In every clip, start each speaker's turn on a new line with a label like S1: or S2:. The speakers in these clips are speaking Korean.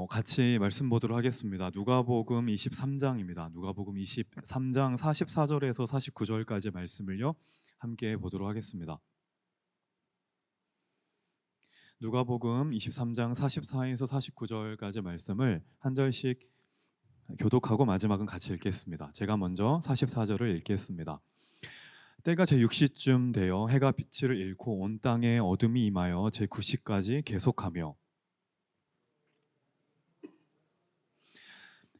S1: 같이 말씀 보도록 하겠습니다. 누가복음 23장입니다. 누가복음 23장 44절에서 49절까지 말씀을요 함께 보도록 하겠습니다. 누가복음 23장 44에서 49절까지 말씀을 한 절씩 교독하고 마지막은 같이 읽겠습니다. 제가 먼저 44절을 읽겠습니다. 때가 제6시쯤 되어 해가 빛을 잃고 온 땅에 어둠이 임하여 제9시까지 계속하며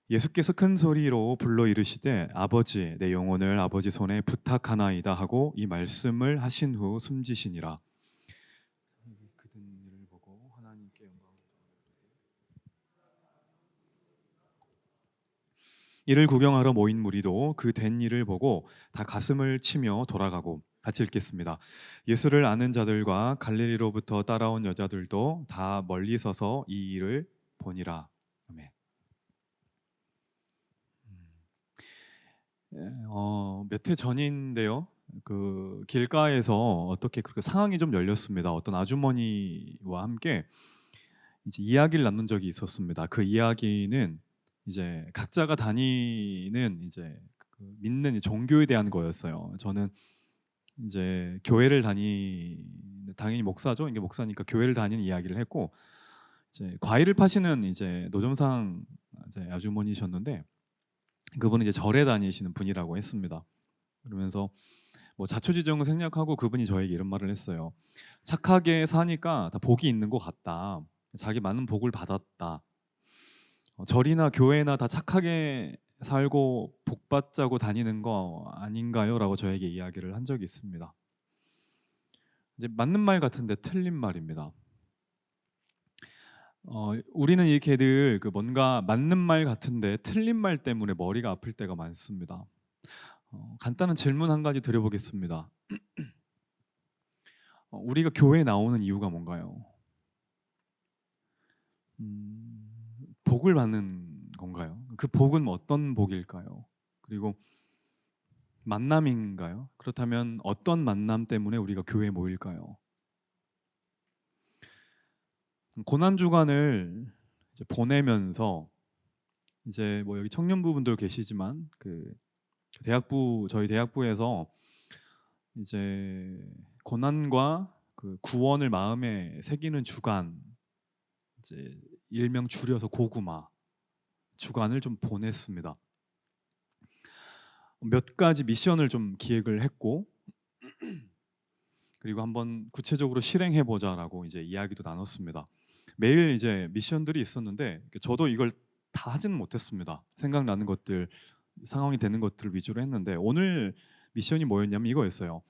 S1: 예수께서 큰 소리로 불러 이르시되 아버지 내 영혼을 아버지 손에 부탁하나이다 하고 이 말씀을 하신 후 숨지시니라. 그든 일을 보고 하나님께 영광을 이를 구경하러 모인 무리도 그 된 일을 보고 다 가슴을 치며 돌아가고 같이 읽겠습니다. 예수를 아는 자들과 갈릴리로부터 따라온 여자들도 다 멀리 서서 이 일을 보니라. 아멘. 몇 해 전인데요. 그 길가에서 어떻게 그렇게 상황이 좀 열렸습니다. 어떤 아주머니와 함께 이제 이야기를 나눈 적이 있었습니다. 그 이야기는 이제 각자가 다니는 이제 그 믿는 종교에 대한 거였어요. 저는 이제 교회를 당연히 목사죠. 이게 목사니까 교회를 다니는 이야기를 했고, 이제 과일을 파시는 이제 노점상 이제 아주머니셨는데 그분은 이제 절에 다니시는 분이라고 했습니다. 그러면서 뭐 자초지종을 생략하고 그분이 저에게 이런 말을 했어요. 착하게 사니까 다 복이 있는 것 같다. 자기 많은 복을 받았다. 절이나 교회나 다 착하게 살고 복 받자고 다니는 거 아닌가요? 라고 저에게 이야기를 한 적이 있습니다. 이제 맞는 말 같은데 틀린 말입니다. 우리는 이렇게 늘 그 뭔가 맞는 말 같은데 틀린 말 때문에 머리가 아플 때가 많습니다. 간단한 질문 한 가지 드려보겠습니다. 우리가 교회에 나오는 이유가 뭔가요? 복을 받는 건가요? 그 복은 어떤 복일까요? 그리고 만남인가요? 그렇다면 어떤 만남 때문에 우리가 교회에 모일까요? 고난 주간을 이제 보내면서 이제 뭐 여기 청년부분들 계시지만 그 저희 대학부에서 이제 고난과 그 구원을 마음에 새기는 주간, 이제 일명 줄여서 고구마 주간을 좀 보냈습니다. 몇 가지 미션을 좀 기획을 했고, 그리고 한번 구체적으로 실행해 보자라고 이제 이야기도 나눴습니다. 매일 이제 미션들이 있었는데 저도 이걸 다 하지는 못했습니다. 생각나는 것들, 상황이 되는 것들 위주로 했는데 오늘 미션이 뭐였냐면 이거였어요.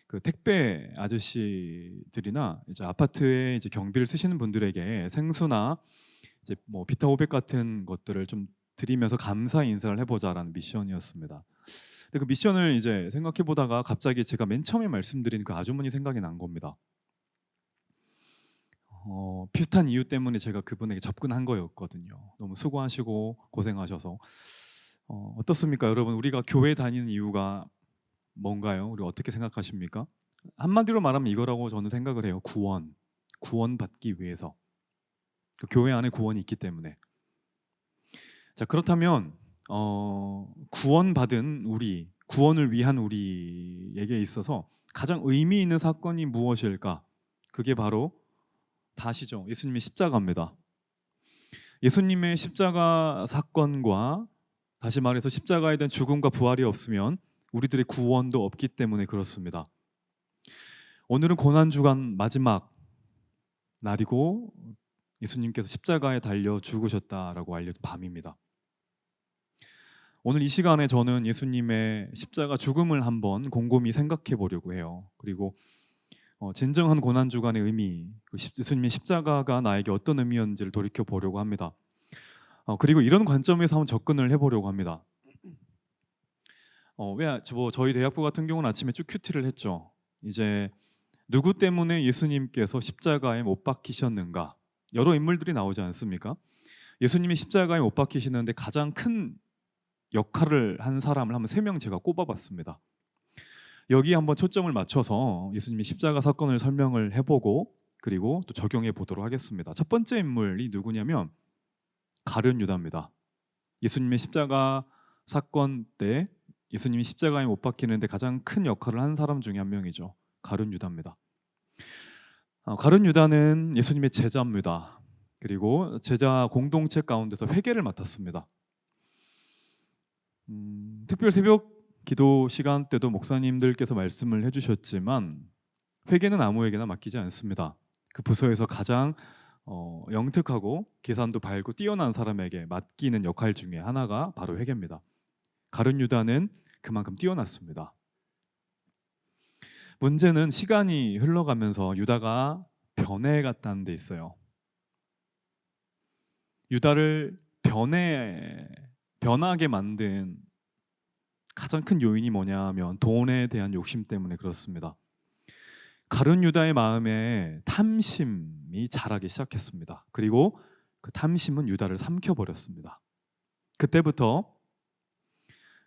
S1: 그 택배 아저씨들이나 이제 아파트에 이제 경비를 쓰시는 분들에게 생수나 이제 뭐 비타오백 같은 것들을 좀 드리면서 감사 인사를 해보자라는 미션이었습니다. 근데 그 미션을 이제 생각해 보다가 갑자기 제가 맨 처음에 말씀드린 그 아주머니 생각이 난 겁니다. 비슷한 이유 때문에 제가 그분에게 접근한 거였거든요. 너무 수고하시고 고생하셔서 어떻습니까, 여러분? 우리가 교회 다니는 이유가 뭔가요? 우리 어떻게 생각하십니까? 한마디로 말하면 이거라고 저는 생각을 해요. 구원받기 위해서. 그 교회 안에 구원이 있기 때문에. 자, 그렇다면 구원받은 우리, 구원을 위한 우리에게 있어서 가장 의미 있는 사건이 무엇일까? 그게 바로 다 아시죠? 예수님의 십자가입니다. 예수님의 십자가 사건과, 다시 말해서 십자가에 대한 죽음과 부활이 없으면 우리들의 구원도 없기 때문에 그렇습니다. 오늘은 고난주간 마지막 날이고 예수님께서 십자가에 달려 죽으셨다라고 알려진 밤입니다. 오늘 이 시간에 저는 예수님의 십자가 죽음을 한번 곰곰이 생각해 보려고 해요. 그리고 진정한 고난주간의 의미, 예수님의 십자가가 나에게 어떤 의미였는지를 돌이켜 보려고 합니다. 그리고 이런 관점에서 한번 접근을 해보려고 합니다. 저희 대학부 같은 경우는 아침에 쭉 큐티를 했죠. 이제 누구 때문에 예수님께서 십자가에 못 박히셨는가? 여러 인물들이 나오지 않습니까? 예수님이 십자가에 못 박히시는데 가장 큰 역할을 한 사람을 한번 3명 제가 꼽아봤습니다. 여기 한번 초점을 맞춰서 예수님의 십자가 사건을 설명을 해보고 그리고 또 적용해 보도록 하겠습니다. 첫 번째 인물이 누구냐면 가룟 유다입니다. 예수님의 십자가 사건 때 예수님이 십자가에 못 박히는데 가장 큰 역할을 한 사람 중에 한 명이죠. 가룟 유다입니다. 가룟 유다는 예수님의 제자입니다. 그리고 제자 공동체 가운데서 회개를 맡았습니다. 특별 새벽 기도 시간 때도 목사님들께서 말씀을 해주셨지만 회개는 아무에게나 맡기지 않습니다. 그 부서에서 가장 영특하고 계산도 밝고 뛰어난 사람에게 맡기는 역할 중에 하나가 바로 회개입니다. 가룟 유다는 그만큼 뛰어났습니다. 문제는 시간이 흘러가면서 유다가 변해갔다는 데 있어요. 유다를 변하게 만든 가장 큰 요인이 뭐냐면 돈에 대한 욕심 때문에 그렇습니다. 가룟 유다의 마음에 탐심이 자라기 시작했습니다. 그리고 그 탐심은 유다를 삼켜버렸습니다. 그때부터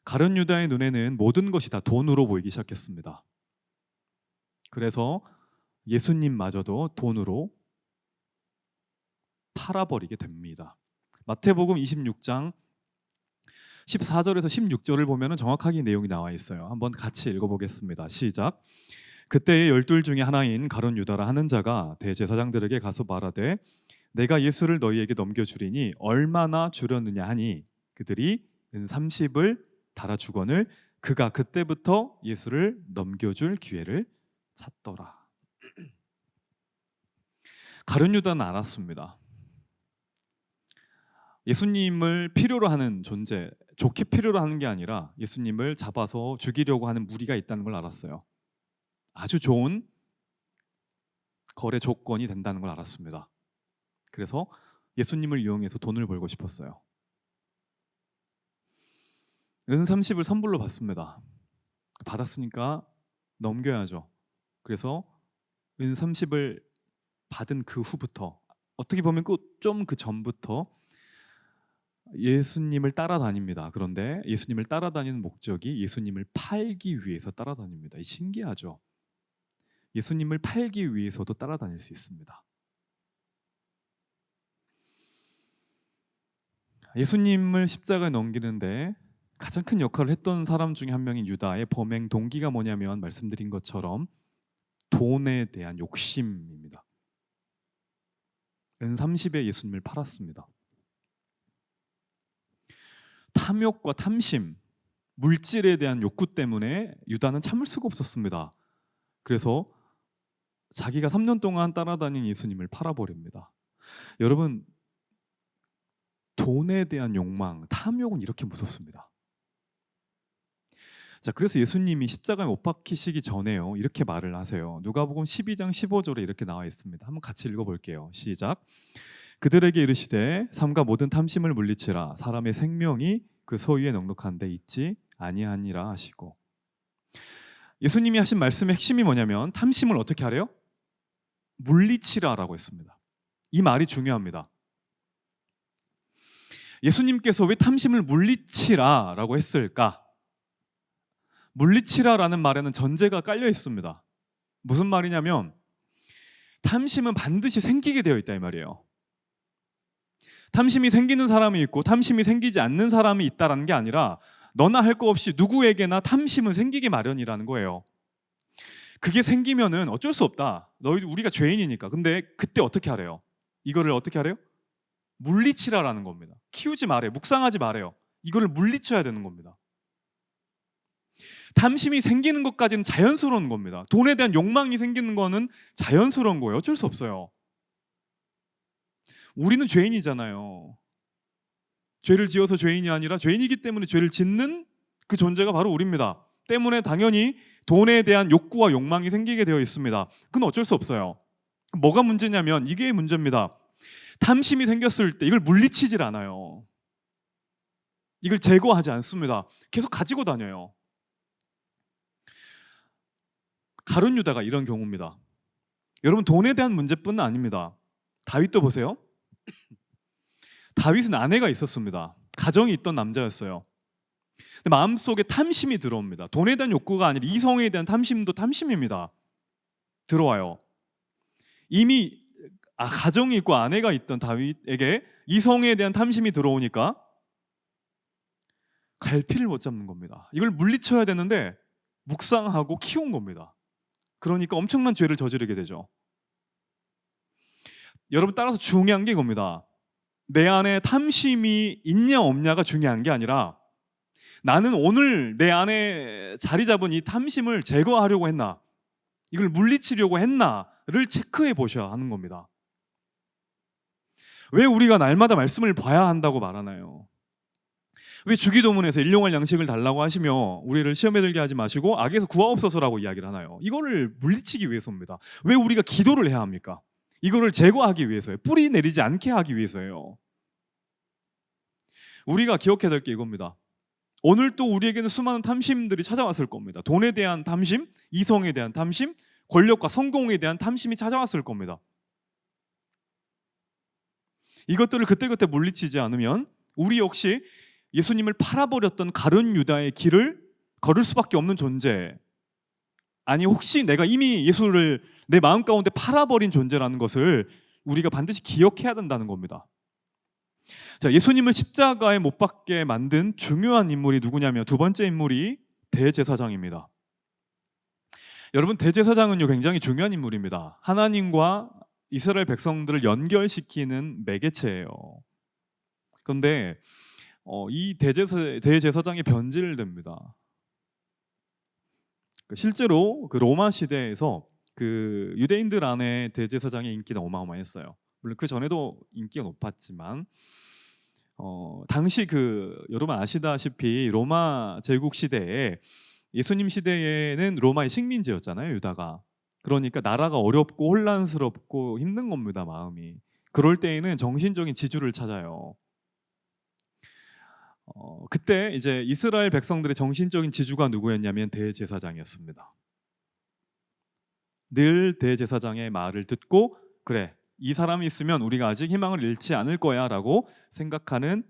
S1: 가룟 유다의 눈에는 모든 것이 다 돈으로 보이기 시작했습니다. 그래서 예수님마저도 돈으로 팔아버리게 됩니다. 마태복음 26장 14절에서 16절을 보면 정확하게 이 내용이 나와 있어요. 한번 같이 읽어보겠습니다. 시작. 그때의 12 중에 하나인 가룟 유다라 하는 자가 대제사장들에게 가서 말하되 내가 예수를 너희에게 넘겨주리니 얼마나 주렸느냐 하니 그들이 은 30을 달아주거늘 그가 그때부터 예수를 넘겨줄 기회를 찾더라. 가룟 유다는 알았습니다. 예수님을 필요로 하는 존재, 좋게 필요로 하는 게 아니라 예수님을 잡아서 죽이려고 하는 무리가 있다는 걸 알았어요. 아주 좋은 거래 조건이 된다는 걸 알았습니다. 그래서 예수님을 이용해서 돈을 벌고 싶었어요. 은 30을 선불로 받습니다. 받았으니까 넘겨야죠. 그래서 은 30을 받은 그 후부터 어떻게 보면 좀 그 전부터 예수님을 따라다닙니다. 그런데 예수님을 따라다니는 목적이 예수님을 팔기 위해서 따라다닙니다. 신기하죠? 예수님을 팔기 위해서도 따라다닐 수 있습니다. 예수님을 십자가에 넘기는데 가장 큰 역할을 했던 사람 중에 한 명인 유다의 범행 동기가 뭐냐면 말씀드린 것처럼 돈에 대한 욕심입니다. 은 30에 예수님을 팔았습니다. 탐욕과 탐심, 물질에 대한 욕구 때문에 유다는 참을 수가 없었습니다. 그래서 자기가 3년 동안 따라다닌 예수님을 팔아버립니다. 여러분, 돈에 대한 욕망, 탐욕은 이렇게 무섭습니다. 자, 그래서 예수님이 십자가에 못 박히시기 전에요, 이렇게 말을 하세요. 누가복음 12장 15절에 이렇게 나와 있습니다. 한번 같이 읽어볼게요. 시작. 그들에게 이르시되 삼가 모든 탐심을 물리치라 사람의 생명이 그 소유에 넉넉한 데 있지 아니하니라 하시고, 예수님이 하신 말씀의 핵심이 뭐냐면 탐심을 어떻게 하래요? 물리치라라고 했습니다. 이 말이 중요합니다. 예수님께서 왜 탐심을 물리치라라고 했을까? 물리치라라는 말에는 전제가 깔려 있습니다. 무슨 말이냐면 탐심은 반드시 생기게 되어 있다 이 말이에요. 탐심이 생기는 사람이 있고 탐심이 생기지 않는 사람이 있다라는 게 아니라 너나 할 거 없이 누구에게나 탐심은 생기기 마련이라는 거예요. 그게 생기면은 어쩔 수 없다. 우리가 죄인이니까. 근데 그때 어떻게 하래요? 이거를 어떻게 하래요? 물리치라라는 겁니다. 키우지 말아요. 묵상하지 말아요. 이거를 물리쳐야 되는 겁니다. 탐심이 생기는 것까지는 자연스러운 겁니다. 돈에 대한 욕망이 생기는 거는 자연스러운 거예요. 어쩔 수 없어요. 우리는 죄인이잖아요. 죄를 지어서 죄인이 아니라 죄인이기 때문에 죄를 짓는 그 존재가 바로 우리입니다. 때문에 당연히 돈에 대한 욕구와 욕망이 생기게 되어 있습니다. 그건 어쩔 수 없어요. 뭐가 문제냐면 이게 문제입니다. 탐심이 생겼을 때 이걸 물리치질 않아요. 이걸 제거하지 않습니다. 계속 가지고 다녀요. 가룟 유다가 이런 경우입니다. 여러분, 돈에 대한 문제뿐은 아닙니다. 다윗도 보세요. 다윗은 아내가 있었습니다. 가정이 있던 남자였어요. 근데 마음속에 탐심이 들어옵니다. 돈에 대한 욕구가 아니라 이성에 대한 탐심도 탐심입니다. 들어와요. 이미 가정이 있고 아내가 있던 다윗에게 이성에 대한 탐심이 들어오니까 갈피를 못 잡는 겁니다. 이걸 물리쳐야 되는데 묵상하고 키운 겁니다. 그러니까 엄청난 죄를 저지르게 되죠. 여러분, 따라서 중요한 게 이겁니다. 내 안에 탐심이 있냐 없냐가 중요한 게 아니라 나는 오늘 내 안에 자리 잡은 이 탐심을 제거하려고 했나, 이걸 물리치려고 했나를 체크해 보셔야 하는 겁니다. 왜 우리가 날마다 말씀을 봐야 한다고 말하나요? 왜 주기도문에서 일용할 양식을 달라고 하시며 우리를 시험에 들게 하지 마시고 악에서 구하옵소서라고 이야기를 하나요? 이거를 물리치기 위해서입니다. 왜 우리가 기도를 해야 합니까? 이거를 제거하기 위해서예요. 뿌리 내리지 않게 하기 위해서예요. 우리가 기억해야 될 게 이겁니다. 오늘 또 우리에게는 수많은 탐심들이 찾아왔을 겁니다. 돈에 대한 탐심, 이성에 대한 탐심, 권력과 성공에 대한 탐심이 찾아왔을 겁니다. 이것들을 그때그때 물리치지 않으면 우리 역시 예수님을 팔아버렸던 가룟 유다의 길을 걸을 수밖에 없는 존재, 아니 혹시 내가 이미 예수를 내 마음 가운데 팔아버린 존재라는 것을 우리가 반드시 기억해야 된다는 겁니다. 자, 예수님을 십자가에 못 박게 만든 중요한 인물이 누구냐면 두 번째 인물이 대제사장입니다. 여러분, 대제사장은요 굉장히 중요한 인물입니다. 하나님과 이스라엘 백성들을 연결시키는 매개체예요. 그런데 이 대제사장이 변질됩니다. 실제로 그 로마 시대에서 그 유대인들 안에 대제사장의 인기는 어마어마했어요. 물론 그 전에도 인기가 높았지만 당시 여러분 아시다시피 로마 제국 시대에 예수님 시대에는 로마의 식민지였잖아요, 유다가. 그러니까 나라가 어렵고 혼란스럽고 힘든 겁니다, 마음이. 그럴 때에는 정신적인 지주를 찾아요. 그때 이제 이스라엘 백성들의 정신적인 지주가 누구였냐면 대제사장이었습니다. 늘 대제사장의 말을 듣고 그래, 이 사람이 있으면 우리가 아직 희망을 잃지 않을 거야 라고 생각하는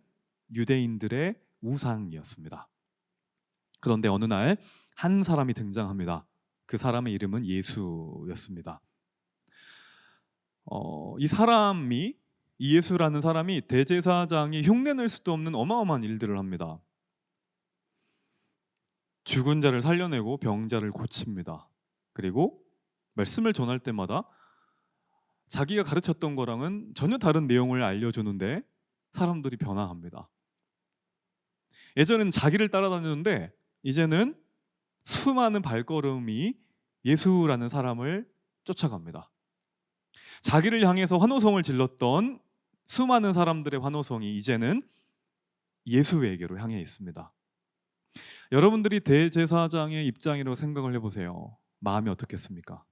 S1: 유대인들의 우상이었습니다. 그런데 어느 날 한 사람이 등장합니다. 그 사람의 이름은 예수였습니다. 이 예수라는 사람이 대제사장이 흉내낼 수도 없는 어마어마한 일들을 합니다. 죽은 자를 살려내고 병자를 고칩니다. 그리고 말씀을 전할 때마다 자기가 가르쳤던 거랑은 전혀 다른 내용을 알려주는데 사람들이 변화합니다. 예전에는 자기를 따라다녔는데 이제는 수많은 발걸음이 예수라는 사람을 쫓아갑니다. 자기를 향해서 환호성을 질렀던 수많은 사람들의 환호성이 이제는 예수에게로 향해 있습니다. 여러분들이 대제사장의 입장이라고 생각을 해보세요. 마음이 어떻겠습니까?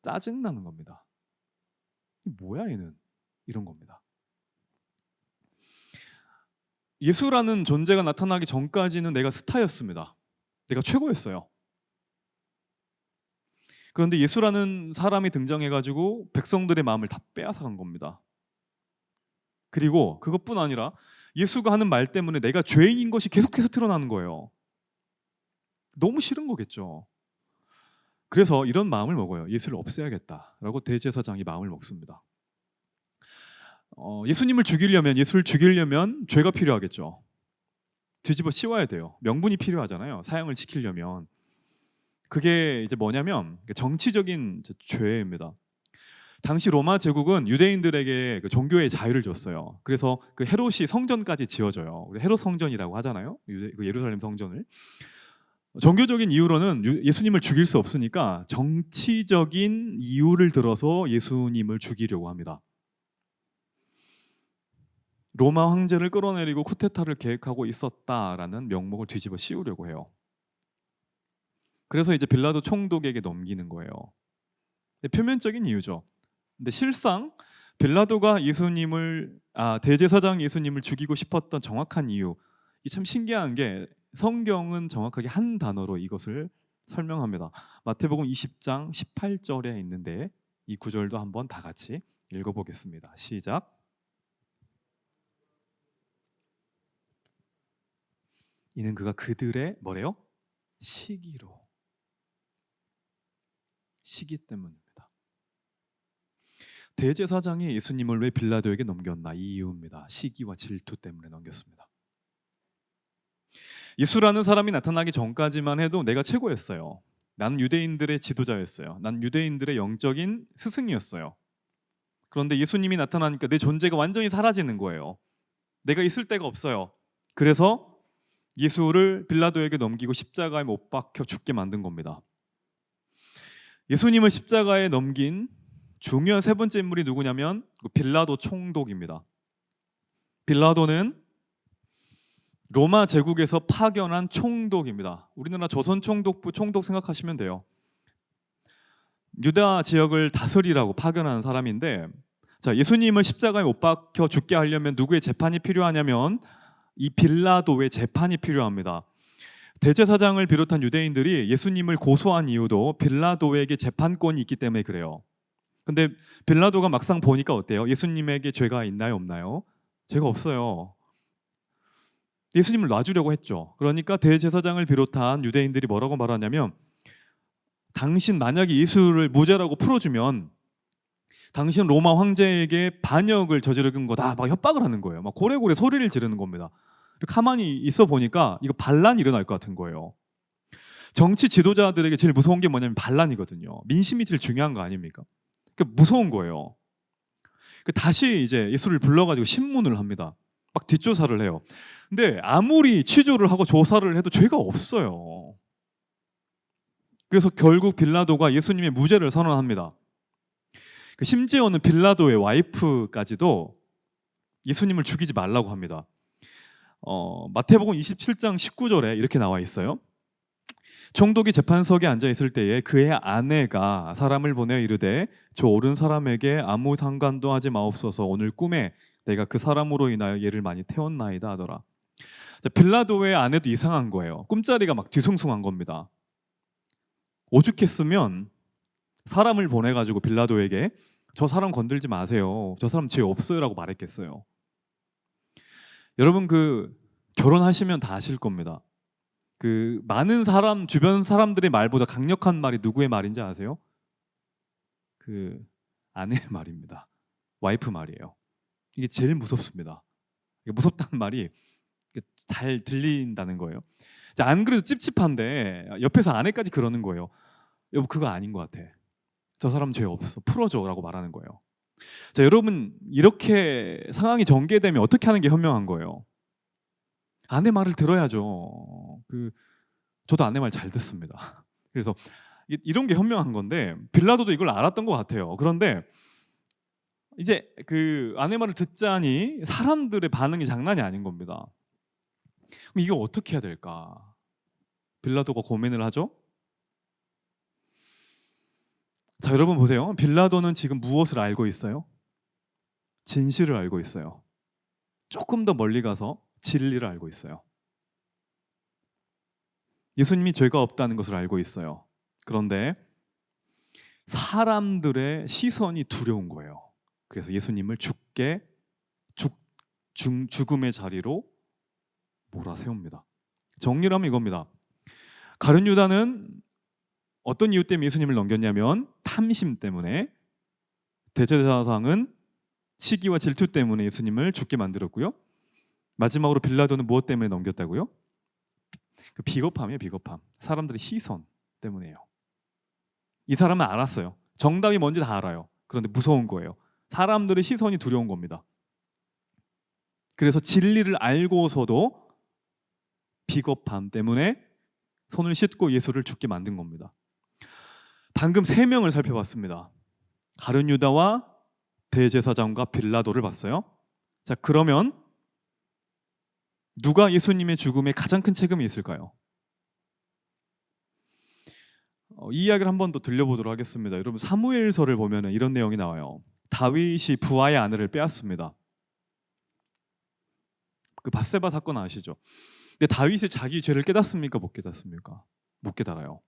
S1: 짜증나는 겁니다. 뭐야 얘는, 이런 겁니다. 예수라는 존재가 나타나기 전까지는 내가 스타였습니다. 내가 최고였어요. 그런데 예수라는 사람이 등장해가지고 백성들의 마음을 다 빼앗아간 겁니다. 그리고 그것뿐 아니라 예수가 하는 말 때문에 내가 죄인인 것이 계속해서 드러나는 거예요. 너무 싫은 거겠죠. 그래서 이런 마음을 먹어요. 예수를 없애야겠다라고 대제사장이 마음을 먹습니다. 예수님을 죽이려면, 예수를 죽이려면 죄가 필요하겠죠. 뒤집어 씌워야 돼요. 명분이 필요하잖아요. 사형을 시키려면. 그게 이제 뭐냐면 정치적인 죄입니다. 당시 로마 제국은 유대인들에게 그 종교의 자유를 줬어요. 그래서 그 헤롯이 성전까지 지어져요. 헤롯 성전이라고 하잖아요. 그 예루살렘 성전을. 종교적인 이유로는 예수님을 죽일 수 없으니까 정치적인 이유를 들어서 예수님을 죽이려고 합니다. 로마 황제를 끌어내리고 쿠데타를 계획하고 있었다라는 명목을 뒤집어 씌우려고 해요. 그래서 이제 빌라도 총독에게 넘기는 거예요. 표면적인 이유죠. 근데 실상 빌라도가 대제사장 예수님을 죽이고 싶었던 정확한 이유, 이 참 신기한 게 성경은 정확하게 한 단어로 이것을 설명합니다. 마태복음 20장 18절에 있는데 이 구절도 한번 다 같이 읽어보겠습니다. 시작. 이는 그가 그들의 뭐래요? 시기 때문입니다. 대제사장이 예수님을 왜 빌라도에게 넘겼나? 이 이유입니다. 시기와 질투 때문에 넘겼습니다. 예수라는 사람이 나타나기 전까지만 해도 내가 최고였어요. 나는 유대인들의 지도자였어요. 난 유대인들의 영적인 스승이었어요. 그런데 예수님이 나타나니까 내 존재가 완전히 사라지는 거예요. 내가 있을 데가 없어요. 그래서 예수를 빌라도에게 넘기고 십자가에 못 박혀 죽게 만든 겁니다. 예수님을 십자가에 넘긴 중요한 세 번째 인물이 누구냐면 빌라도 총독입니다. 빌라도는 로마 제국에서 파견한 총독입니다. 우리나라 조선 총독부 총독 생각하시면 돼요. 유다 지역을 다스리라고 파견한 사람인데, 자, 예수님을 십자가에 못 박혀 죽게 하려면 누구의 재판이 필요하냐면 이 빌라도의 재판이 필요합니다. 대제사장을 비롯한 유대인들이 예수님을 고소한 이유도 빌라도에게 재판권이 있기 때문에 그래요. 근데 빌라도가 막상 보니까 어때요? 예수님에게 죄가 있나요, 없나요? 죄가 없어요. 예수님을 놔주려고 했죠. 그러니까 대제사장을 비롯한 유대인들이 뭐라고 말하냐면, 당신 만약에 예수를 무죄라고 풀어주면 당신 로마 황제에게 반역을 저지른 거다, 막 협박을 하는 거예요. 막 고래고래 소리를 지르는 겁니다. 가만히 있어 보니까 이거 반란이 일어날 것 같은 거예요. 정치 지도자들에게 제일 무서운 게 뭐냐면 반란이거든요. 민심이 제일 중요한 거 아닙니까? 그러니까 무서운 거예요. 다시 이제 예수를 불러가지고 신문을 합니다. 막 뒷조사를 해요. 근데 아무리 취조를 하고 조사를 해도 죄가 없어요. 그래서 결국 빌라도가 예수님의 무죄를 선언합니다. 심지어는 빌라도의 와이프까지도 예수님을 죽이지 말라고 합니다. 마태복음 27장 19절에 이렇게 나와 있어요. 총독이 재판석에 앉아 있을 때에 그의 아내가 사람을 보내 이르되 저 옳은 사람에게 아무 상관도 하지 마옵소서. 오늘 꿈에 내가 그 사람으로 인하여 얘를 많이 태웠나이다 하더라. 빌라도의 아내도 이상한 거예요. 꿈자리가 막 뒤숭숭한 겁니다. 오죽했으면 사람을 보내가지고 빌라도에게 저 사람 건들지 마세요, 저 사람 죄 없어요 라고 말했겠어요. 여러분, 결혼하시면 다 아실 겁니다. 많은 사람, 주변 사람들의 말보다 강력한 말이 누구의 말인지 아세요? 아내의 말입니다. 와이프 말이에요. 이게 제일 무섭습니다. 무섭다는 말이 잘 들린다는 거예요. 안 그래도 찝찝한데 옆에서 아내까지 그러는 거예요. 여보, 그거 아닌 것 같아. 저 사람 죄 없어, 풀어줘 라고 말하는 거예요. 자, 여러분, 이렇게 상황이 전개되면 어떻게 하는 게 현명한 거예요? 아내 말을 들어야죠. 저도 아내 말 잘 듣습니다. 그래서 이런 게 현명한 건데 빌라도도 이걸 알았던 것 같아요. 그런데 이제 아내 말을 듣자니 사람들의 반응이 장난이 아닌 겁니다. 그럼 이거 어떻게 해야 될까? 빌라도가 고민을 하죠. 자, 여러분 보세요. 빌라도는 지금 무엇을 알고 있어요? 진실을 알고 있어요. 조금 더 멀리 가서 진리를 알고 있어요. 예수님이 죄가 없다는 것을 알고 있어요. 그런데 사람들의 시선이 두려운 거예요. 그래서 예수님을 죽음의 자리로 몰아세웁니다. 정리를 하면 이겁니다. 가룟 유다는 어떤 이유 때문에 예수님을 넘겼냐면 탐심 때문에, 대제사장은 시기와 질투 때문에 예수님을 죽게 만들었고요. 마지막으로 빌라도는 무엇 때문에 넘겼다고요? 비겁함이에요. 비겁함. 사람들의 시선 때문이에요. 이 사람은 알았어요. 정답이 뭔지 다 알아요. 그런데 무서운 거예요. 사람들의 시선이 두려운 겁니다. 그래서 진리를 알고서도 비겁함 때문에 손을 씻고 예수를 죽게 만든 겁니다. 방금 3명을 살펴봤습니다. 가룟 유다와 대제사장과 빌라도를 봤어요. 자, 그러면 누가 예수님의 죽음에 가장 큰 책임이 있을까요? 이 이야기를 한 번 더 들려보도록 하겠습니다. 여러분, 사무엘서를 보면 이런 내용이 나와요. 다윗이 부하의 아내를 빼앗습니다. 밧세바 사건 아시죠? 근데 다윗이 자기 죄를 깨닫습니까? 못 깨닫습니까? 못 깨달아요.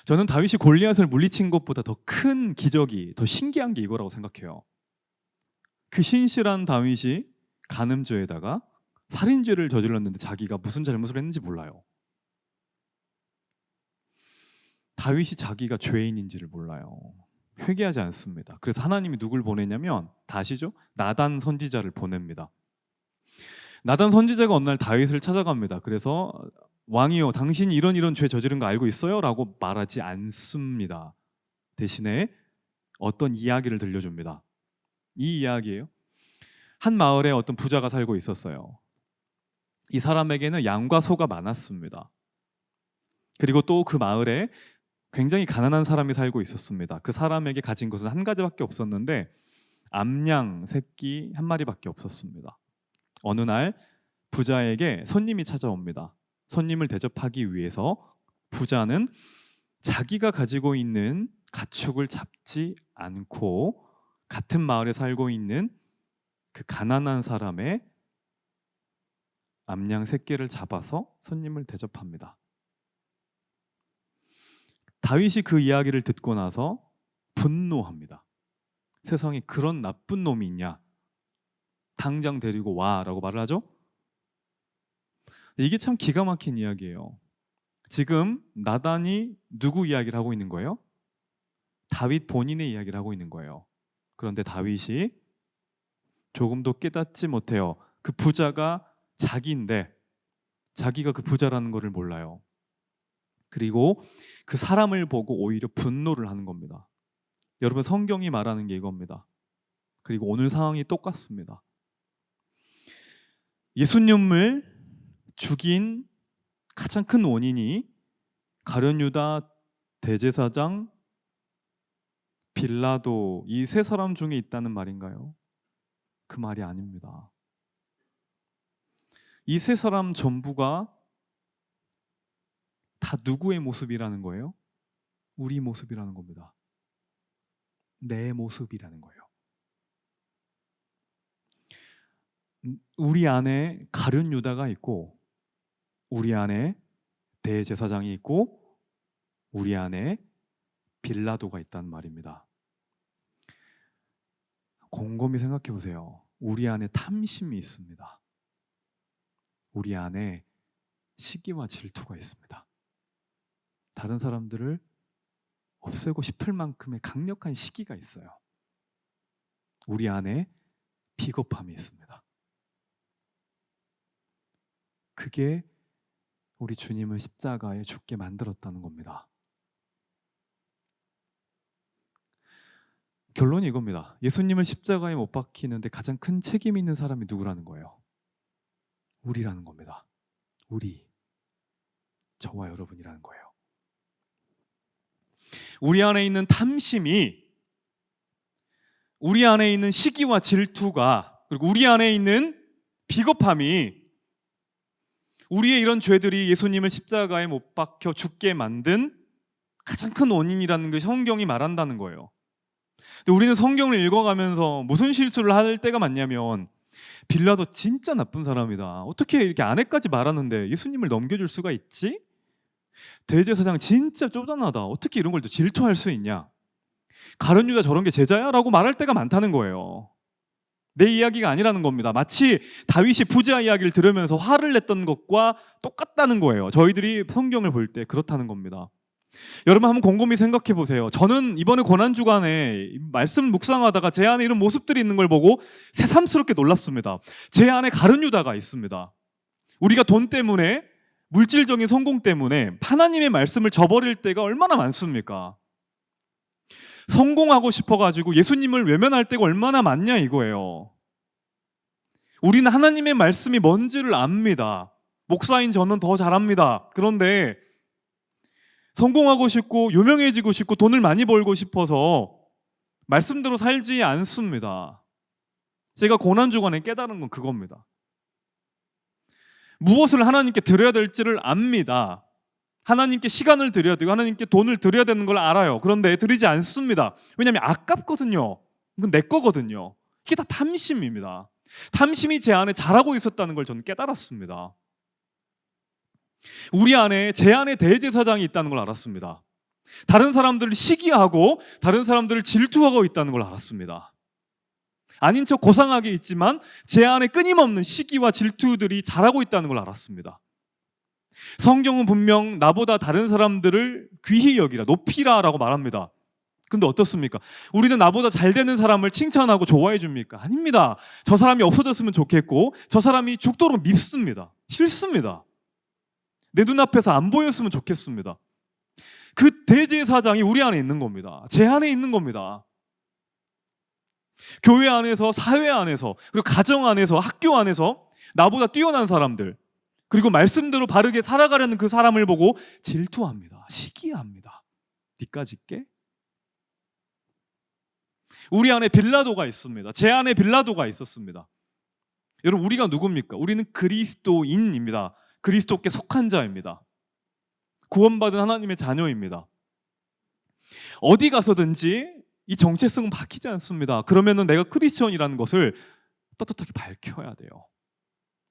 S1: 저는 다윗이 골리앗을 물리친 것보다 더 큰 기적이, 더 신기한 게 이거라고 생각해요. 신실한 다윗이 간음죄에다가 살인죄를 저질렀는데 자기가 무슨 잘못을 했는지 몰라요. 다윗이 자기가 죄인인지를 몰라요. 회개하지 않습니다. 그래서 하나님이 누굴 보내냐면 다 아시죠? 나단 선지자를 보냅니다. 나단 선지자가 어느 날 다윗을 찾아갑니다. 그래서 왕이요, 당신이 이런 죄 저지른 거 알고 있어요? 라고 말하지 않습니다. 대신에 어떤 이야기를 들려줍니다. 이 이야기예요. 한 마을에 어떤 부자가 살고 있었어요. 이 사람에게는 양과 소가 많았습니다. 그리고 또 그 마을에 굉장히 가난한 사람이 살고 있었습니다. 그 사람에게 가진 것은 한 가지밖에 없었는데 암양 새끼 한 마리밖에 없었습니다. 어느 날 부자에게 손님이 찾아옵니다. 손님을 대접하기 위해서 부자는 자기가 가지고 있는 가축을 잡지 않고 같은 마을에 살고 있는 그 가난한 사람의 암양 새끼를 잡아서 손님을 대접합니다. 다윗이 그 이야기를 듣고 나서 분노합니다. 세상에 그런 나쁜 놈이 있냐? 당장 데리고 와라고 말을 하죠. 이게 참 기가 막힌 이야기예요. 지금 나단이 누구 이야기를 하고 있는 거예요? 다윗 본인의 이야기를 하고 있는 거예요. 그런데 다윗이 조금도 깨닫지 못해요. 그 부자가 자기인데 자기가 그 부자라는 것을 몰라요. 그리고 그 사람을 보고 오히려 분노를 하는 겁니다. 여러분, 성경이 말하는 게 이겁니다. 그리고 오늘 상황이 똑같습니다. 예수님을 죽인 가장 큰 원인이 가룟 유다, 대제사장, 빌라도 이 세 사람 중에 있다는 말인가요? 그 말이 아닙니다. 이 세 사람 전부가 다 누구의 모습이라는 거예요? 우리 모습이라는 겁니다. 내 모습이라는 거예요. 우리 안에 가룟 유다가 있고 우리 안에 대제사장이 있고 우리 안에 빌라도가 있다는 말입니다. 곰곰이 생각해 보세요. 우리 안에 탐심이 있습니다. 우리 안에 시기와 질투가 있습니다. 다른 사람들을 없애고 싶을 만큼의 강력한 시기가 있어요. 우리 안에 비겁함이 있습니다. 그게 우리 주님을 십자가에 죽게 만들었다는 겁니다. 결론이 이겁니다. 예수님을 십자가에 못 박히는데 가장 큰 책임 있는 사람이 누구라는 거예요? 우리라는 겁니다. 우리, 저와 여러분이라는 거예요. 우리 안에 있는 탐심이, 우리 안에 있는 시기와 질투가, 그리고 우리 안에 있는 비겁함이 우리의 이런 죄들이 예수님을 십자가에 못 박혀 죽게 만든 가장 큰 원인이라는 게 성경이 말한다는 거예요. 근데 우리는 성경을 읽어가면서 무슨 실수를 할 때가 많냐면, 빌라도 진짜 나쁜 사람이다. 어떻게 이렇게 아내까지 말하는데 예수님을 넘겨줄 수가 있지? 대제사장 진짜 쪼잔하다. 어떻게 이런 걸 또 질투할 수 있냐? 가룟 유다 저런 게 제자야? 라고 말할 때가 많다는 거예요. 내 이야기가 아니라는 겁니다. 마치 다윗이 부자 이야기를 들으면서 화를 냈던 것과 똑같다는 거예요. 저희들이 성경을 볼 때 그렇다는 겁니다. 여러분, 한번 곰곰이 생각해 보세요. 저는 이번에 고난주간에 말씀 묵상하다가 제 안에 이런 모습들이 있는 걸 보고 새삼스럽게 놀랐습니다. 제 안에 가룟 유다가 있습니다. 우리가 돈 때문에, 물질적인 성공 때문에 하나님의 말씀을 저버릴 때가 얼마나 많습니까? 성공하고 싶어가지고 예수님을 외면할 때가 얼마나 많냐 이거예요. 우리는 하나님의 말씀이 뭔지를 압니다. 목사인 저는 더 잘합니다. 그런데 성공하고 싶고 유명해지고 싶고 돈을 많이 벌고 싶어서 말씀대로 살지 않습니다. 제가 고난주간에 깨달은 건 그겁니다. 무엇을 하나님께 드려야 될지를 압니다. 하나님께 시간을 드려야 되고 하나님께 돈을 드려야 되는 걸 알아요. 그런데 드리지 않습니다. 왜냐하면 아깝거든요. 이건 내 거거든요. 이게 다 탐심입니다. 탐심이 제 안에 자라고 있었다는 걸 저는 깨달았습니다. 우리 안에, 제 안에 대제사장이 있다는 걸 알았습니다. 다른 사람들을 시기하고 다른 사람들을 질투하고 있다는 걸 알았습니다. 아닌 척 고상하게 있지만 제 안에 끊임없는 시기와 질투들이 자라고 있다는 걸 알았습니다. 성경은 분명 나보다 다른 사람들을 귀히 여기라, 높이라 라고 말합니다. 근데 어떻습니까? 우리는 나보다 잘 되는 사람을 칭찬하고 좋아해 줍니까? 아닙니다. 저 사람이 없어졌으면 좋겠고 저 사람이 죽도록 밉습니다. 싫습니다. 내 눈앞에서 안 보였으면 좋겠습니다. 그 대제사장이 우리 안에 있는 겁니다. 제 안에 있는 겁니다. 교회 안에서, 사회 안에서, 그리고 가정 안에서, 학교 안에서 나보다 뛰어난 사람들, 그리고 말씀대로 바르게 살아가려는 그 사람을 보고 질투합니다. 시기합니다. 니까짓 게? 우리 안에 빌라도가 있습니다. 제 안에 빌라도가 있었습니다. 여러분, 우리가 누굽니까? 우리는 그리스도인입니다. 그리스도께 속한 자입니다. 구원받은 하나님의 자녀입니다. 어디 가서든지 이 정체성은 바뀌지 않습니다. 그러면은 내가 크리스천이라는 것을 떳떳하게 밝혀야 돼요.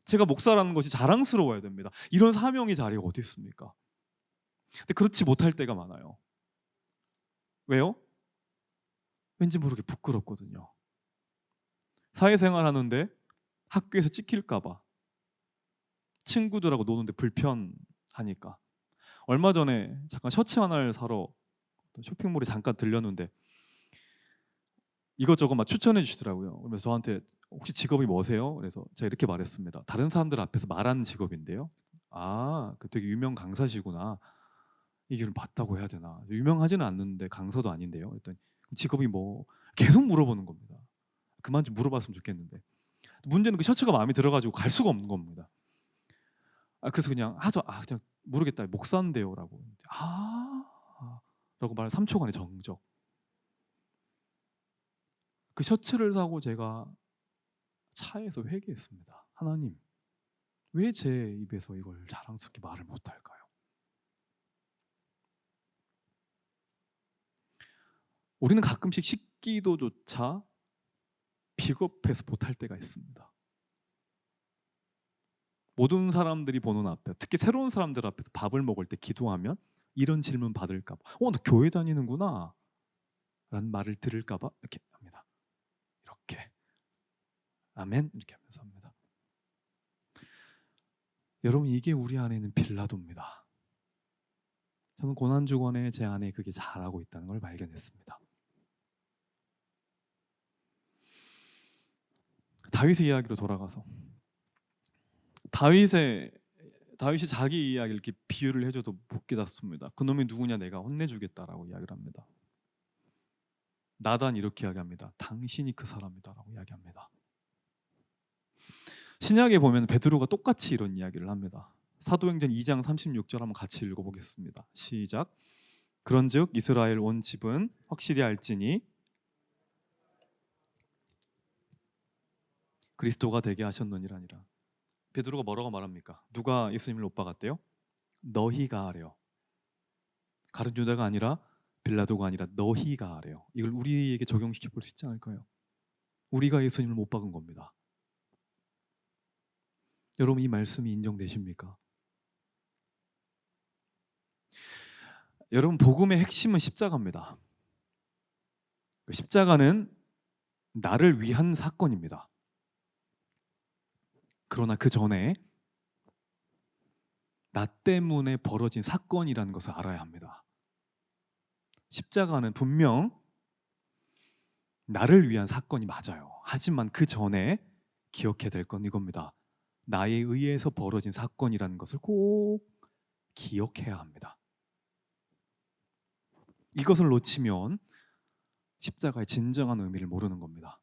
S1: 제가 목사라는 것이 자랑스러워야 됩니다. 이런 사명의 자리가 어디 있습니까? 근데 그렇지 못할 때가 많아요. 왜요? 왠지 모르게 부끄럽거든요. 사회생활 하는데 학교에서 찍힐까 봐, 친구들하고 노는데 불편하니까. 얼마 전에 잠깐 셔츠 하나를 사러 쇼핑몰에 잠깐 들렸는데 이것저것 막 추천해 주시더라고요. 그러면서 저한테 혹시 직업이 뭐세요? 그래서 제가 이렇게 말했습니다. 다른 사람들 앞에서 말하는 직업인데요. 아, 그 되게 유명 강사시구나. 이 길을 맞다고 해야 되나? 유명하지는 않는데 강사도 아닌데요. 그랬더니 직업이 뭐 계속 물어보는 겁니다. 그만 좀 물어봤으면 좋겠는데 문제는 그 셔츠가 마음에 들어가지고 갈 수가 없는 겁니다. 그래서 그냥 그냥 모르겠다. 목사인데요라고. 라고 말 3초간의 정적. 그 셔츠를 사고 제가 차에서 회개했습니다. 하나님, 왜 제 입에서 이걸 자랑스럽게 말을 못할까요? 우리는 가끔씩 식기도조차 비겁해서 못할 때가 있습니다. 모든 사람들이 보는 앞에, 특히 새로운 사람들 앞에서 밥을 먹을 때 기도하면 이런 질문 받을까 봐, 너 교회 다니는구나 라는 말을 들을까 봐 이렇게 합니다. 이렇게 아멘 이렇게 하면서 합니다. 여러분, 이게 우리 안에 있는 빌라도입니다. 저는 고난주간에 제 안에 그게 자라고 있다는 걸 발견했습니다. 다윗의 이야기로 돌아가서 다윗이 자기 이야기를 이렇게 비유를 해줘도 못 깨닫습니다. 그놈이 누구냐, 내가 혼내주겠다라고 이야기를 합니다. 나단 이렇게 이야기합니다. 당신이 그 사람이다라고 이야기합니다. 신약에 보면 베드로가 똑같이 이런 이야기를 합니다. 사도행전 2장 36절 한번 같이 읽어보겠습니다. 시작. 그런즉 이스라엘 온 집은 확실히 알지니 그리스도가 되게 하셨느니라니라. 베드로가 뭐라고 말합니까? 누가 예수님을 못 박았대요? 너희가 하래요. 가룟 유다가 아니라 빌라도가 아니라 너희가 하래요. 이걸 우리에게 적용시켜 볼 수 있지 않을까요? 우리가 예수님을 못 박은 겁니다. 여러분, 이 말씀이 인정되십니까? 여러분, 복음의 핵심은 십자가입니다. 십자가는 나를 위한 사건입니다. 그러나 그 전에 나 때문에 벌어진 사건이라는 것을 알아야 합니다. 십자가는 분명 나를 위한 사건이 맞아요. 하지만 그 전에 기억해야 될 건 이겁니다. 나에 의해서 벌어진 사건이라는 것을 꼭 기억해야 합니다. 이것을 놓치면 십자가의 진정한 의미를 모르는 겁니다.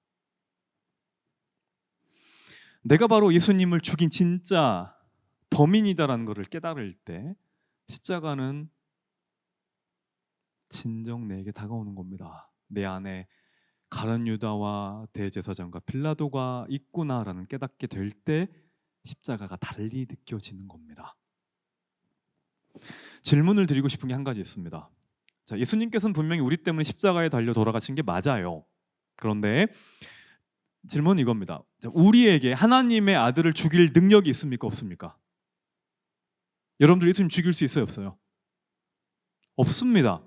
S1: 내가 바로 예수님을 죽인 진짜 범인이다라는 것을 깨달을 때 십자가는 진정 내게 다가오는 겁니다. 내 안에 가룟 유다와 대제사장과 빌라도가 있구나라는 깨닫게 될 때 십자가가 달리 느껴지는 겁니다. 질문을 드리고 싶은 게 한 가지 있습니다. 자, 예수님께서는 분명히 우리 때문에 십자가에 달려 돌아가신 게 맞아요. 그런데 질문은 이겁니다. 우리에게 하나님의 아들을 죽일 능력이 있습니까? 없습니까? 여러분들 예수님 죽일 수 있어요? 없어요? 없습니다.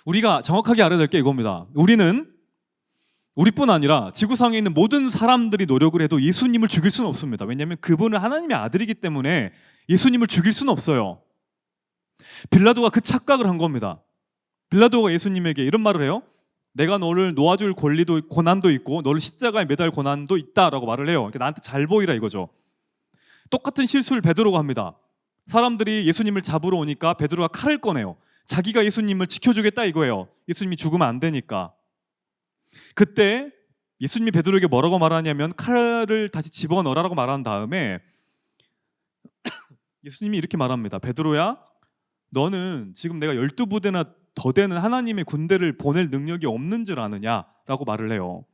S1: 우리가 정확하게 알아야 될 게 이겁니다. 우리뿐 아니라 지구상에 있는 모든 사람들이 노력을 해도 예수님을 죽일 수는 없습니다. 왜냐하면 그분은 하나님의 아들이기 때문에 예수님을 죽일 수는 없어요. 빌라도가 그 착각을 한 겁니다. 빌라도가 예수님에게 이런 말을 해요. 내가 너를 놓아줄 권리도 고난도 있고 너를 십자가에 매달 고난도 있다라고 말을 해요. 그러니까 나한테 잘 보이라 이거죠. 똑같은 실수를 베드로가 합니다. 사람들이 예수님을 잡으러 오니까 베드로가 칼을 꺼내요. 자기가 예수님을 지켜주겠다 이거예요. 예수님이 죽으면 안 되니까. 그때 예수님이 베드로에게 뭐라고 말하냐면 칼을 다시 집어넣으라고 말한 다음에 예수님이 이렇게 말합니다. 베드로야, 너는 지금 내가 12부대나 더 되는 하나님의 군대를 보낼 능력이 없는 줄 아느냐라고 말을 해요.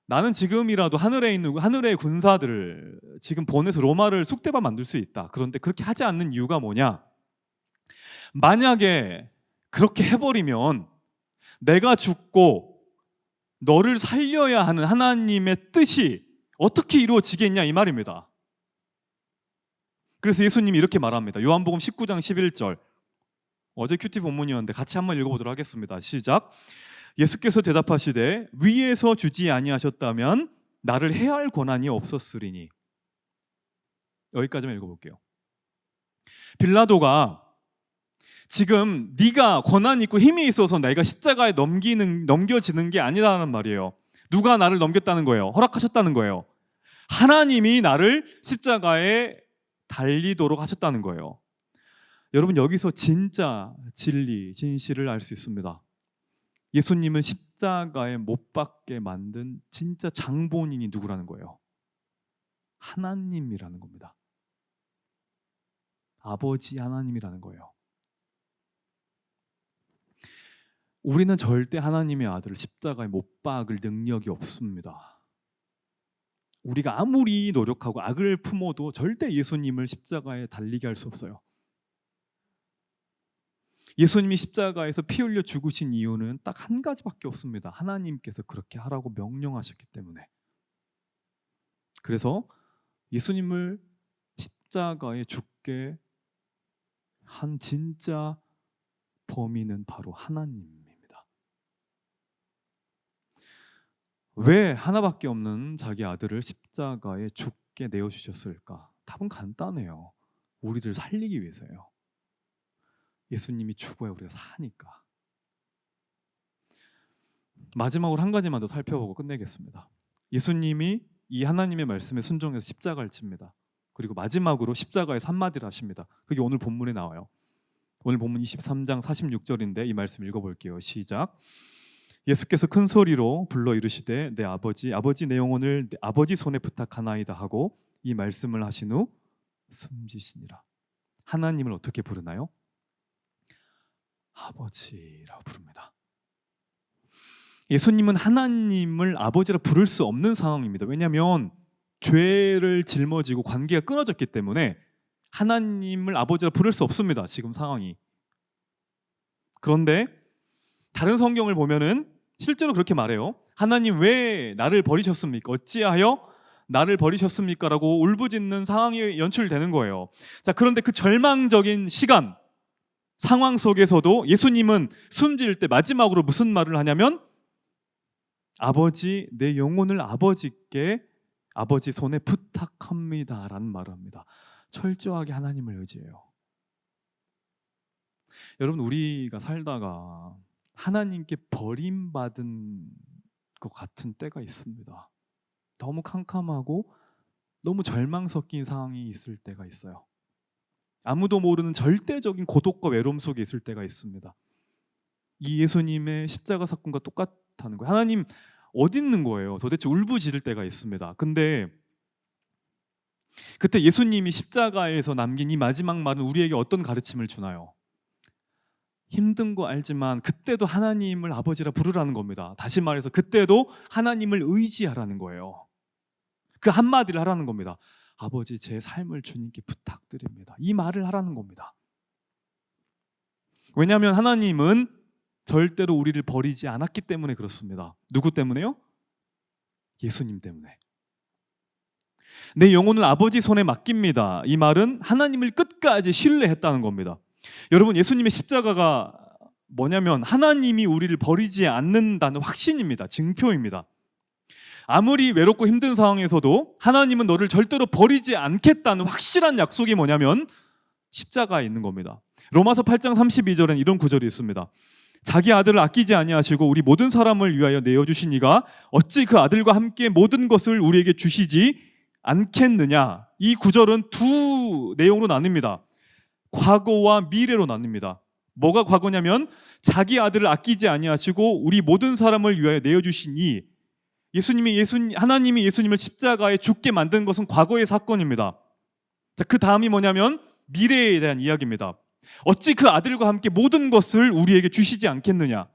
S1: 나는 지금이라도 하늘에 있는 하늘의 군사들을 지금 보내서 로마를 쑥대밭 만들 수 있다. 그런데 그렇게 하지 않는 이유가 뭐냐? 만약에 그렇게 해버리면 내가 죽고 너를 살려야 하는 하나님의 뜻이 어떻게 이루어지겠냐 이 말입니다. 그래서 예수님이 이렇게 말합니다. 요한복음 19장 11절. 어제 큐티 본문이었는데 같이 한번 읽어보도록 하겠습니다. 시작. 예수께서 대답하시되 위에서 주지 아니하셨다면 나를 해할 권한이 없었으리니. 여기까지만 읽어볼게요. 빌라도가 지금 네가 권한 있고 힘이 있어서 내가 십자가에 넘겨지는 게 아니라는 말이에요. 누가 나를 넘겼다는 거예요? 허락하셨다는 거예요. 하나님이 나를 십자가에 달리도록 하셨다는 거예요. 여러분, 여기서 진짜 진리, 진실을 알 수 있습니다. 예수님을 십자가에 못 박게 만든 진짜 장본인이 누구라는 거예요? 하나님이라는 겁니다. 아버지 하나님이라는 거예요. 우리는 절대 하나님의 아들을 십자가에 못 박을 능력이 없습니다. 우리가 아무리 노력하고 악을 품어도 절대 예수님을 십자가에 달리게 할 수 없어요. 예수님이 십자가에서 피 흘려 죽으신 이유는 딱 한 가지밖에 없습니다. 하나님께서 그렇게 하라고 명령하셨기 때문에. 그래서 예수님을 십자가에 죽게 한 진짜 범인은 바로 하나님입니다. 왜 하나밖에 없는 자기 아들을 십자가에 죽게 내어주셨을까? 답은 간단해요. 우리를 살리기 위해서예요. 예수님이 죽어야 우리가 사니까. 마지막으로 한 가지만 더 살펴보고 끝내겠습니다. 예수님이 이 하나님의 말씀에 순종해서 십자가를 칩니다. 그리고 마지막으로 십자가에서 한마디를 하십니다. 그게 오늘 본문에 나와요. 오늘 본문 23장 46절인데 이 말씀 읽어볼게요. 시작. 예수께서 큰 소리로 불러 이르시되 내 아버지 내 영혼을 내 아버지 손에 부탁하나이다 하고 이 말씀을 하신 후 숨지시니라. 하나님을 어떻게 부르나요? 아버지라고 부릅니다. 예수님은 하나님을 아버지라 부를 수 없는 상황입니다. 왜냐하면 죄를 짊어지고 관계가 끊어졌기 때문에 하나님을 아버지라 부를 수 없습니다. 지금 상황이. 그런데 다른 성경을 보면은 실제로 그렇게 말해요. 하나님 왜 나를 버리셨습니까? 어찌하여 나를 버리셨습니까? 라고 울부짖는 상황이 연출되는 거예요. 자, 그런데 그 절망적인 시간, 상황 속에서도 예수님은 숨질 때 마지막으로 무슨 말을 하냐면 아버지, 내 영혼을 아버지께 아버지 손에 부탁합니다 라는 말을 합니다. 철저하게 하나님을 의지해요. 여러분, 우리가 살다가 하나님께 버림받은 것 같은 때가 있습니다. 너무 캄캄하고 너무 절망 섞인 상황이 있을 때가 있어요. 아무도 모르는 절대적인 고독과 외로움 속에 있을 때가 있습니다. 이 예수님의 십자가 사건과 똑같다는 거예요. 하나님 어디 있는 거예요? 도대체 울부짖을 때가 있습니다. 근데 그때 예수님이 십자가에서 남긴 이 마지막 말은 우리에게 어떤 가르침을 주나요? 힘든 거 알지만 그때도 하나님을 아버지라 부르라는 겁니다. 다시 말해서 그때도 하나님을 의지하라는 거예요. 그 한마디를 하라는 겁니다. 아버지, 제 삶을 주님께 부탁드립니다. 이 말을 하라는 겁니다. 왜냐하면 하나님은 절대로 우리를 버리지 않았기 때문에 그렇습니다. 누구 때문에요? 예수님 때문에. 내 영혼을 아버지 손에 맡깁니다. 이 말은 하나님을 끝까지 신뢰했다는 겁니다. 여러분, 예수님의 십자가가 뭐냐면 하나님이 우리를 버리지 않는다는 확신입니다. 증표입니다. 아무리 외롭고 힘든 상황에서도 하나님은 너를 절대로 버리지 않겠다는 확실한 약속이 뭐냐면 십자가에 있는 겁니다. 로마서 8장 32절엔 이런 구절이 있습니다. 자기 아들을 아끼지 아니하시고 우리 모든 사람을 위하여 내어주신 이가 어찌 그 아들과 함께 모든 것을 우리에게 주시지 않겠느냐. 이 구절은 두 내용으로 나뉩니다. 과거와 미래로 나뉩니다. 뭐가 과거냐면 자기 아들을 아끼지 아니하시고 우리 모든 사람을 위하여 내어주신 이 하나님이 예수님을 십자가에 죽게 만든 것은 과거의 사건입니다. 자, 그 다음이 뭐냐면 미래에 대한 이야기입니다. 어찌 그 아들과 함께 모든 것을 우리에게 주시지 않겠느냐.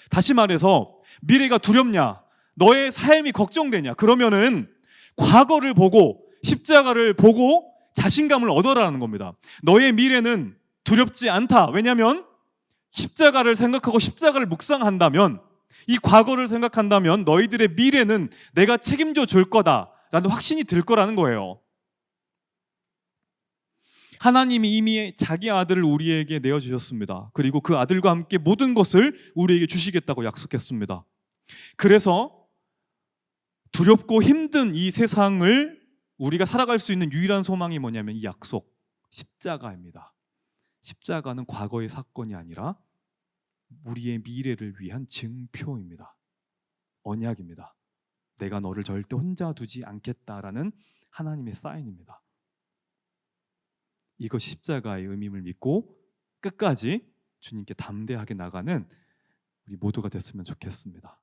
S1: 다시 말해서 미래가 두렵냐, 너의 삶이 걱정되냐, 그러면은 과거를 보고 십자가를 보고 자신감을 얻어라는 겁니다. 너의 미래는 두렵지 않다. 왜냐하면 십자가를 생각하고 십자가를 묵상한다면, 이 과거를 생각한다면 너희들의 미래는 내가 책임져 줄 거다라는 확신이 들 거라는 거예요. 하나님이 이미 자기 아들을 우리에게 내어주셨습니다. 그리고 그 아들과 함께 모든 것을 우리에게 주시겠다고 약속했습니다. 그래서 두렵고 힘든 이 세상을 우리가 살아갈 수 있는 유일한 소망이 뭐냐면 이 약속, 십자가입니다. 십자가는 과거의 사건이 아니라 우리의 미래를 위한 증표입니다. 언약입니다. 내가 너를 절대 혼자 두지 않겠다라는 하나님의 사인입니다. 이것이 십자가의 의미를 믿고 끝까지 주님께 담대하게 나가는 우리 모두가 됐으면 좋겠습니다.